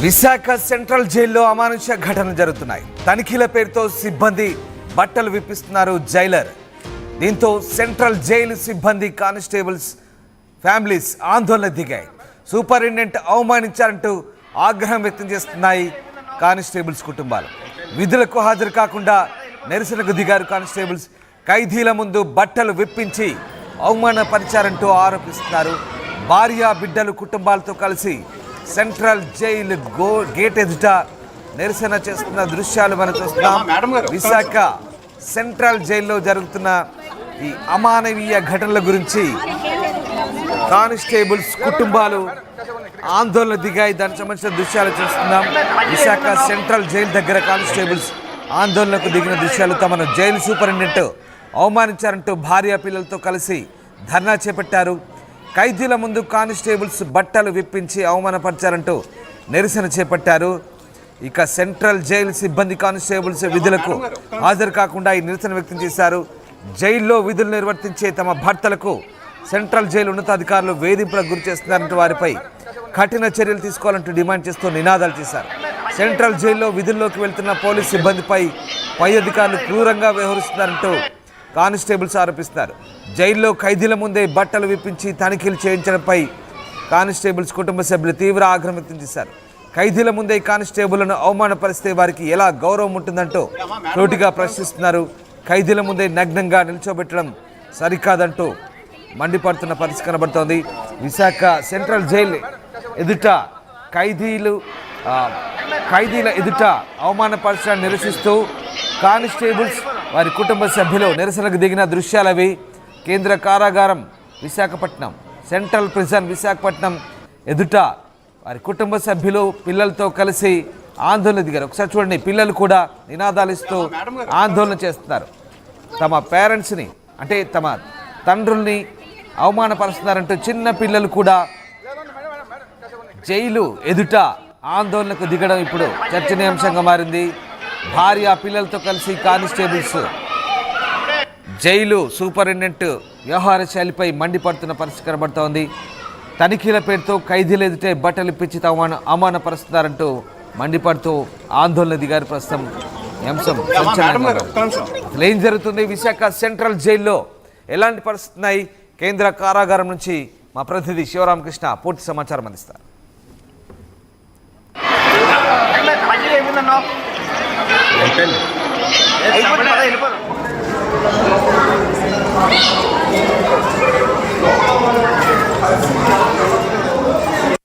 Visakha central జైల్లో అమానుష ఘటనలు జరుగుతున్నాయి. తనిఖీల పేరుతో సిబ్బంది బట్టలు విప్పిస్తున్నారు జైలర్. దీంతో సెంట్రల్ జైలు సిబ్బంది కానిస్టేబుల్స్ ఫ్యామిలీస్ ఆందోళన దిగాయి. సూపరింటెండెంట్ అవమానించారంటూ ఆగ్రహం వ్యక్తం చేస్తున్నాయి కానిస్టేబుల్స్ కుటుంబాలు. విధులకు హాజరు కాకుండా నిరసనకు దిగారు కానిస్టేబుల్స్. ఖైదీల ముందు బట్టలు విప్పించి అవమానపరిచారంటూ ఆరోపిస్తున్నారు. భార్య బిడ్డలు కుటుంబాలతో కలిసి సెంట్రల్ జైలు గేట్ ఎదుట నిరసన చేస్తున్న దృశ్యాలు మనం చూస్తున్నాం. విశాఖ సెంట్రల్ జైల్లో జరుగుతున్న ఈ అమానవీయ ఘటనల గురించి కానిస్టేబుల్స్ కుటుంబాలు ఆందోళన దిగాయి. దానికి సంబంధించిన దృశ్యాలు చూస్తున్నాం. విశాఖ సెంట్రల్ జైలు దగ్గర కానిస్టేబుల్స్ ఆందోళనకు దిగిన దృశ్యాలు. తమను జైలు సూపరింటెండెంట్ అవమానించారంటూ భార్య పిల్లలతో కలిసి ధర్నా చేపట్టారు. ఖైదీల ముందు కానిస్టేబుల్స్ బట్టలు విప్పించి అవమానపరిచారంటూ నిరసన చేపట్టారు. ఇక సెంట్రల్ జైలు సిబ్బంది కానిస్టేబుల్స్ విధులకు హాజరు కాకుండా ఈ నిరసన వ్యక్తం చేశారు. జైల్లో విధులు నిర్వర్తించే తమ భర్తలకు సెంట్రల్ జైలు ఉన్నతాధికారులు వేధింపులకు గురి చేస్తున్నారంటూ వారిపై కఠిన చర్యలు తీసుకోవాలంటూ డిమాండ్ చేస్తూ నినాదాలు చేశారు. సెంట్రల్ జైల్లో విధుల్లోకి వెళ్తున్న పోలీస్ సిబ్బందిపై పై అధికారులు క్రూరంగా వ్యవహరిస్తున్నారంటూ కానిస్టేబుల్స్ ఆరోపిస్తున్నారు. జైల్లో ఖైదీల ముందే బట్టలు విప్పించి తనిఖీలు చేయించడంపై కానిస్టేబుల్స్ కుటుంబ సభ్యులు తీవ్ర ఆగ్రహం వ్యక్తం చేశారు. ఖైదీల ముందే కానిస్టేబుల్ను అవమానపరిస్తే వారికి ఎలా గౌరవం ఉంటుందంటూ సూటిగా ప్రశ్నిస్తున్నారు. ఖైదీల ముందే నగ్నంగా నిల్చోబెట్టడం సరికాదంటూ మండిపడుతున్న పరిస్థితి కనబడుతోంది. విశాఖ సెంట్రల్ జైలు ఎదుట ఖైదీల ఎదుట అవమానపరచడాన్ని నిరసిస్తూ కానిస్టేబుల్స్ వారి కుటుంబ సభ్యులు నిరసనకు దిగిన దృశ్యాలవి. కేంద్ర కారాగారం విశాఖపట్నం, సెంట్రల్ ప్రిజన్ విశాఖపట్నం ఎదుట వారి కుటుంబ సభ్యులు పిల్లలతో కలిసి ఆందోళన దిగారు. ఒకసారి చూడండి, పిల్లలు కూడా నినాదాలు ఇస్తూ ఆందోళన చేస్తున్నారు. తమ పేరెంట్స్ని అంటే తమ తండ్రుల్ని అవమానపరుస్తున్నారంటూ చిన్న పిల్లలు కూడా జైలు ఎదుట ఆందోళనకు దిగడం ఇప్పుడు చర్చనీయాంశంగా మారింది. భార్య పిల్లలతో కలిసి కానిస్టేబుల్స్ జైలు సూపరింటెండెంట్ వ్యవహార శైలిపై మండిపడుతున్న పరిస్థితి కనబడుతోంది. తనిఖీల పేరుతో ఖైదీలు ఎదుటే బట్టలు ఇప్పించి అవమానపరుస్తున్నారంటూ మండిపడుతూ ఆందోళన దిగారు. ప్రస్తుతం అంశం అసలు ఏం జరుగుతుంది విశాఖ సెంట్రల్ జైల్లో, ఎలాంటి పరిస్థితున్నాయి? కేంద్ర కారాగారం నుంచి మా ప్రతినిధి శివరామకృష్ణ పూర్తి సమాచారం అందిస్తారు.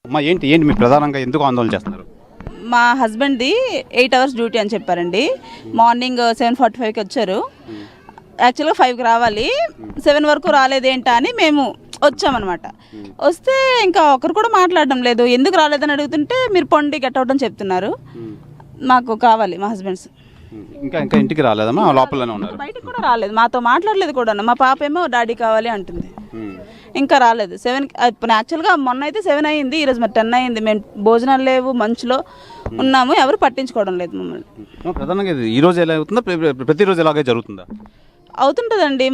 అమ్మా ఏంటి మీ ప్రధానంగా ఎందుకు ఆందోళన చేస్తున్నారు? మా హస్బెండ్ది 8 hours డ్యూటీ అని చెప్పారండి. మార్నింగ్ 7:45కి వచ్చారు. యాక్చువల్గా 5కి రావాలి, 7 వరకు రాలేదేంటా అని మేము వచ్చామన్నమాట. వస్తే ఇంకా ఒకరు కూడా మాట్లాడడం లేదు. ఎందుకు రాలేదని అడుగుతుంటే మీరు పొండి గెట్ అవుట్ అని చెప్తున్నారు. మాకు కావాలి మా హస్బెండ్స్. ఇంకా ఇంటికి రాలేదమ్మా? లోపలనే ఉన్నారు. బయటకు కూడా రాలేదు, మాతో మాట్లాడలేదు కూడా. మా పాప ఏమో డాడీ కావాలి అంటుంది. ఇంకా రాలేదు. 7 యాక్చువల్గా మొన్న అయితే 7 అయ్యింది, ఈరోజు మరి 10 అయ్యింది. మేము భోజనాలు లేవు, మంచులో ఉన్నాము, ఎవరు పట్టించుకోవడం లేదు మమ్మల్ని. ప్రధానంగా ఈ రోజు ఎలా అవుతుందా? ప్రతిరోజు ఎలాగే జరుగుతుందా? అవుతుంటుందండి.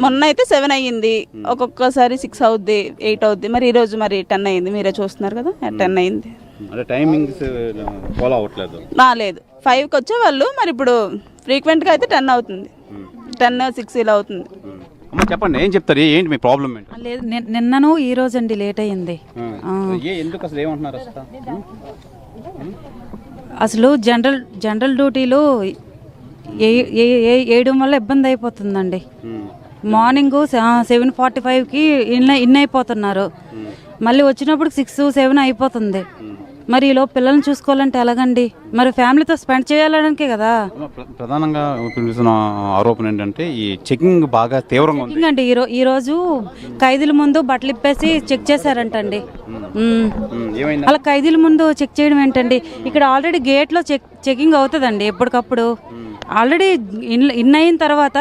మొన్న అయితే 7 అయ్యింది, ఒక్కొక్కసారి 6 అవుద్ది, 8 అవుద్ది. మరి ఈరోజు మరి 10 అయ్యింది, మీరే చూస్తున్నారు కదా, 10 అయ్యింది. అంటే టైమింగ్స్ ఫాలో అవ్వట్లేదు. లేదు, 5కి వచ్చేవాళ్ళు, మరి ఇప్పుడు ఫ్రీక్వెంట్గా అయితే 10 అవుతుంది, 10-6 ఇలా అవుతుంది. అమ్మ చెప్పండి, ఏం చెప్తారు? ఏంటి మీ ప్రాబ్లం ఏంటి? లేదు, నిన్నను ఈ రోజు అండి లేట్ అయ్యింది. ఎందుకు అసలు ఏమంటున్నారు? అసలు జనరల్ డ్యూటీలు వేయడం వల్ల ఇబ్బంది అయిపోతుందండి. మార్నింగ్ 7:45కి ఇన్ అయిపోతున్నారు, మళ్ళీ వచ్చినప్పుడు 6-7 అయిపోతుంది. మరి ఈలో పిల్లల్ని చూసుకోవాలంటే ఎలాగండి? మరి ఫ్యామిలీతో స్పెండ్ చేయాలనికే కదా. ప్రధానంగా ఆరోపణ ఏంటంటే ఈ చెకింగ్ బాగా తీవ్రంగా ఉంది అండి. ఈరోజు ఖైదీల ముందు బట్టలు ఇప్పేసి చెక్ చేశారంటండి. అలా ఖైదీల ముందు చెక్ చేయడం ఏంటండి? ఇక్కడ ఆల్రెడీ గేట్లో చెకింగ్ అవుతుందండి ఎప్పటికప్పుడు. ఆల్రెడీ ఇన్ అయిన తర్వాత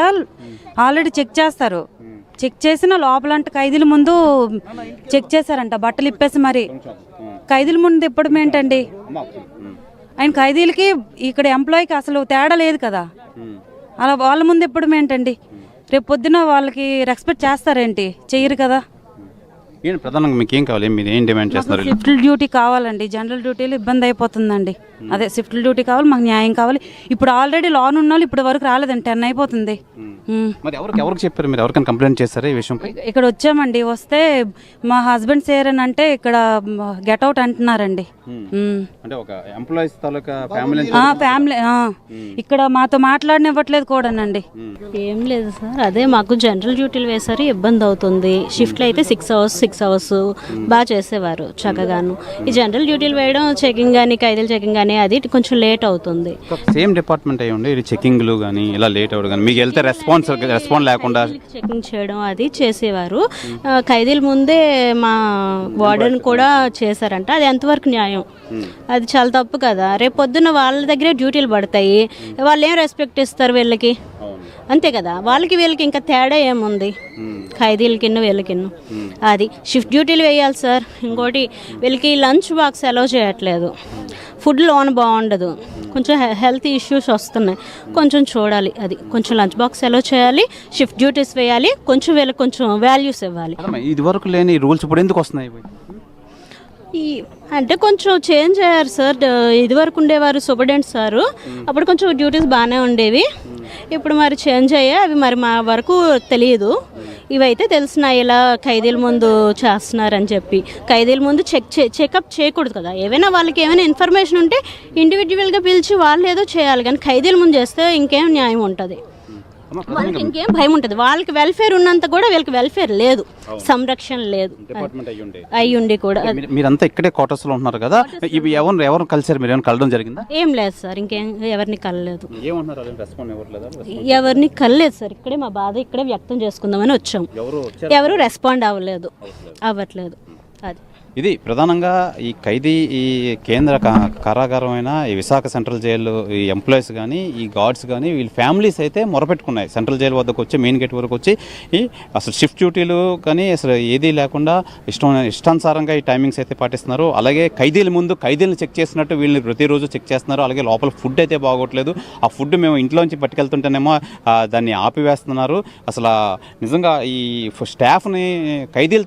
ఆల్రెడీ చెక్ చేస్తారు. చెక్ చేసిన లోపలంట ఖైదీల ముందు చెక్ చేశారంట బట్టలు ఇప్పేసి. మరి ఖైదీల ముందు ఇప్పడం ఏంటండి? ఆయన ఖైదీలకి ఇక్కడ ఎంప్లాయీకి అసలు తేడా లేదు కదా. అలా వాళ్ళ ముందు ఇప్పడం ఏంటండి? రేపు పొద్దున వాళ్ళకి రెస్పెక్ట్ చేస్తారేంటి? చెయ్యరు కదా. ఏంటి ప్రధానంగా మీకు ఏం కావాలి, మీరు ఏం డిమాండ్ చేస్తున్నారు? షిఫ్ట్ డ్యూటీ కావాలండి, జనరల్ డ్యూటీలో ఇబ్బంది అయిపోతుందండి. అదే షిఫ్ట్ డ్యూటీ కావాలి, మాకు న్యాయం కావాలి. ఇప్పుడు ఆల్రెడీ లోన్ ఉన్న వాళ్ళు ఇప్పుడు వరకు రాలేదండి, 10 అయిపోతుంది. మరి ఎవరికి చెప్పారు, మీరు ఎవరికైనా కంప్లైంట్ చేస్తారా ఈ విషయంపై? ఇక్కడ వచ్చామండి, వస్తే మా హస్బెండ్ సేరనంటే ఇక్కడ గెట్అవుట్ అంటున్నారండి. అంటే ఒక ఎంప్లాయీస్ తాలూకా ఫ్యామిలీ ఇక్కడ మాతో మాట్లాడనివ్వట్లేదు కూడానండి. ఏం లేదు సార్, అదే మాకు జనరల్ డ్యూటీలు వేసారు, ఇబ్బంది అవుతుంది. షిఫ్ట్లో అయితే 6 అవర్స్ బాగా చేసేవారు చక్కగాను. ఈ జనరల్ డ్యూటీలు వేయడం, చెకింగ్ కానీ ఖైదీలు చెకింగ్ కానీ అది కొంచెం లేట్ అవుతుంది. సేమ్ డిపార్ట్మెంట్ అయ్యి ఉండి ఇది చెకింగ్లు కానీ ఇలా లేట్ అవ్వడం కానీ, మీకు వెళ్తే రెస్పాన్స్ లేకుండా చెకింగ్ చేయడం అది చేసేవారు. ఖైదీల ముందే మా వార్డెన్ కూడా చేశారంట. అది ఎంతవరకు న్యాయం? అది చాలా తప్పు కదా. రేపు పొద్దున్న వాళ్ళ దగ్గరే డ్యూటీలు పడతాయి, వాళ్ళు ఏం రెస్పెక్ట్ ఇస్తారు వీళ్ళకి? అంతే కదా, వాళ్ళకి వీళ్ళకి ఇంకా తేడా ఏముంది? ఖైదీలకిన్ను వీళ్ళకిన్ను అది షిఫ్ట్ డ్యూటీలు వేయాలి సార్. ఇంకోటి వీళ్ళకి లంచ్ బాక్స్ అలౌ చేయట్లేదు, ఫుడ్ లోన్ బాగుండదు, కొంచెం హెల్త్ ఇష్యూస్ వస్తున్నాయి, కొంచెం చూడాలి. అది కొంచెం లంచ్ బాక్స్ అలౌ చేయాలి, షిఫ్ట్ డ్యూటీస్ వేయాలి, కొంచెం వీళ్ళకి కొంచెం వాల్యూస్ ఇవ్వాలి. ఇది వరకు లేని రూల్స్ ఇప్పుడు ఎందుకు వస్తున్నాయి? అంటే కొంచెం చేంజ్ అయ్యారు సార్. ఇదివరకు ఉండేవారు సూపరింటెండెంట్ సారు, అప్పుడు కొంచెం డ్యూటీస్ బాగానే ఉండేవి. ఇప్పుడు మరి చేంజ్ అయ్యాయి, అవి మరి మా వరకు తెలియదు. ఇవైతే తెలిసిన ఇలా ఖైదీల ముందు చేస్తున్నారని చెప్పి, ఖైదీల ముందు చెకప్ చేయకూడదు కదా. ఏమైనా వాళ్ళకి ఏమైనా ఇన్ఫర్మేషన్ ఉంటే ఇండివిజువల్గా పిలిచి వాళ్ళు ఏదో చేయాలి, కానీ ఖైదీల ముందు చేస్తే ఇంకేం న్యాయం ఉంటుంది? వాళ్ళకి ఇంకేం భయం ఉంటుంది? వాళ్ళకి వెల్ఫేర్ ఉన్నంత కూడా వీళ్ళకి వెల్ఫేర్ లేదు, సంరక్షణ లేదు. అయ్యుండి కూడా మీరంతా ఇక్కడే క్వార్టర్స్ లో ఉంటున్నారు కదా, ఇవి ఎవరు కలిసారు? మీరు ఏమైనా కలడం జరిగిందా? ఏం లేదు సార్, ఇంకేం ఎవరిని కలలేదు. ఎవరిని కలలేదు సార్. ఇక్కడే మా బాధ ఇక్కడే వ్యక్తం చేసుకుందామని వచ్చాం. ఎవరు రెస్పాండ్ అవ్వలేదు, అవ్వట్లేదు. అది ఇది ప్రధానంగా ఈ ఖైదీ, ఈ కేంద్ర కారాగారమైన ఈ విశాఖ సెంట్రల్ జైలు ఈ ఎంప్లాయీస్ కానీ, ఈ గార్డ్స్ కానీ, వీళ్ళ ఫ్యామిలీస్ అయితే మొరపెట్టుకున్నాయి. సెంట్రల్ జైలు వద్దకు వచ్చి మెయిన్ గేట్ వరకు వచ్చి ఈ అసలు షిఫ్ట్ డ్యూటీలు కానీ అసలు ఏదీ లేకుండా ఇష్టానుసారంగా ఈ టైమింగ్స్ అయితే పాటిస్తున్నారు. అలాగే ఖైదీల ముందు ఖైదీలను చెక్ చేసినట్టు వీళ్ళని ప్రతిరోజు చెక్ చేస్తున్నారు. అలాగే లోపల ఫుడ్ అయితే బాగోట్లేదు. ఆ ఫుడ్ మేము ఇంట్లోంచి పట్టుకెళ్తుంటేనేమో దాన్ని ఆపివేస్తున్నారు. అసలు నిజంగా ఈ స్టాఫ్ని ఖైదీలతో